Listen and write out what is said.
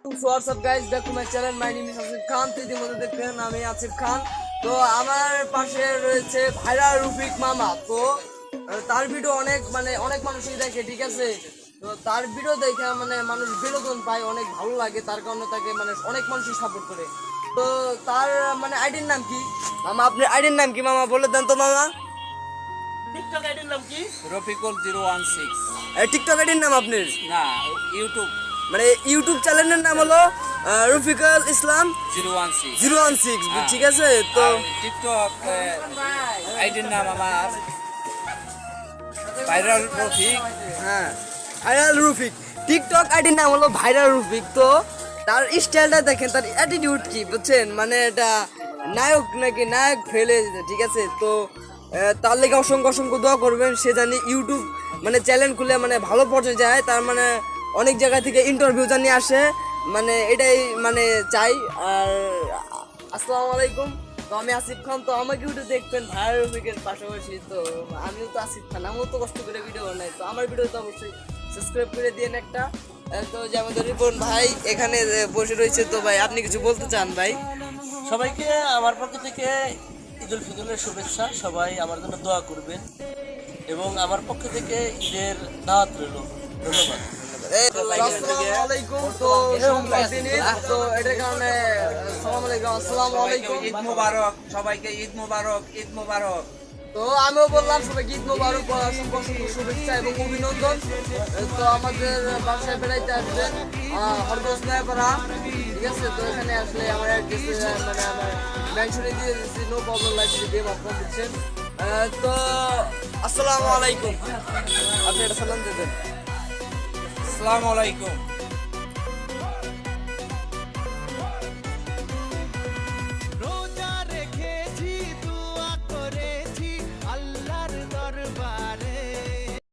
So what's up guys, back to my channel. My name is Asif Khan. তো ইতিমধ্যে দেখলেন আমি আসিফ খান। তো আমার পাশে রয়েছে ভাইরা রফিক মামা। তো তার ভিডিও অনেক মানুষই দেখে, ঠিক আছে। তো তার ভিডিও দেখে মানুষ বিনোদন পায়, অনেক ভালো লাগে, তার কারণে তাকে অনেক মানুষই সাপোর্ট করে। তো তার আইডির নাম কি মামা? আপনার আইডির নাম কি মামা, বলে দেন তো মামা। টিকটক আইডির নাম কি? রফিকুল 016। টিকটক আইডির নাম আপনার না, ইউটিউব ইউটিউব চ্যানেলের নাম হলো রফিকুল ইসলাম 016। 016, ঠিক আছে। তো টিকটক আইডির নাম আমার ভাইরাল রফিক। হ্যাঁ, ভাইরাল রফিক। টিকটক আইডির নাম হলো ভাইরাল রফিক। তো তার স্টাইলটা দেখেন, তার অ্যাটিটিউড কি বুঝছেন, এটা নায়ক নাকি নায়ক ফেলে যেতে, ঠিক আছে। তো তার লেগে অসংখ্য অসংখ্য দোয়া করবেন। সে জানি ইউটিউব চ্যানেল খুলে ভালো পর্যায়ে যায়, তার অনেক জায়গা থেকে ইন্টারভিউ জানিয়ে আসে, এটাই চাই। আর আসসালামু আলাইকুম। তো আমি আসিফ খান। তো আমাকে ভিডিও দেখবেন ভাইরাল রফিকের পাশাপাশি। তো আমিও তো আসিফ খান, আমিও তো কষ্ট করে ভিডিও বানাই। তো আমার ভিডিও তো অবশ্যই সাবস্ক্রাইব করে দিন একটা। তো যে আমাদের রিপন ভাই এখানে বসে রয়েছে, তো ভাই আপনি কিছু বলতে চান ভাই? সবাইকে আমার পক্ষ থেকে ঈদুল ফিতরের শুভেচ্ছা। সবাই আমার জন্য দোয়া করবেন এবং আমার পক্ষ থেকে ঈদের দাওয়াত রইল। ধন্যবাদ। আসসালামু আলাইকুম। তো সংবাদ দিন, তো এটার কারণে আসসালামু আলাইকুম। ঈদ মোবারক সবাইকে, ঈদ মোবারক, ঈদ মোবারক। তো আমিও বললাম সবাইকে ঈদ মোবারক, অসংখ্য অসংখ্য শুভেচ্ছা এবং অভিনন্দন। তো আমাদের বাসায় বেড়াইতে আসবেন হরগোস নয়াপাড়া, ঠিক আছে। তো এখানে আসলে আমার অ্যাড্রেসে আমার মেনশনে দিয়ে দিচ্ছি, নো প্রবলেম, লাইফ গেম আপনারা দিচ্ছেন। তো আসসালামু আলাইকুম, আপনি একটা সালাম দেবেন। আসসালামু আলাইকুম।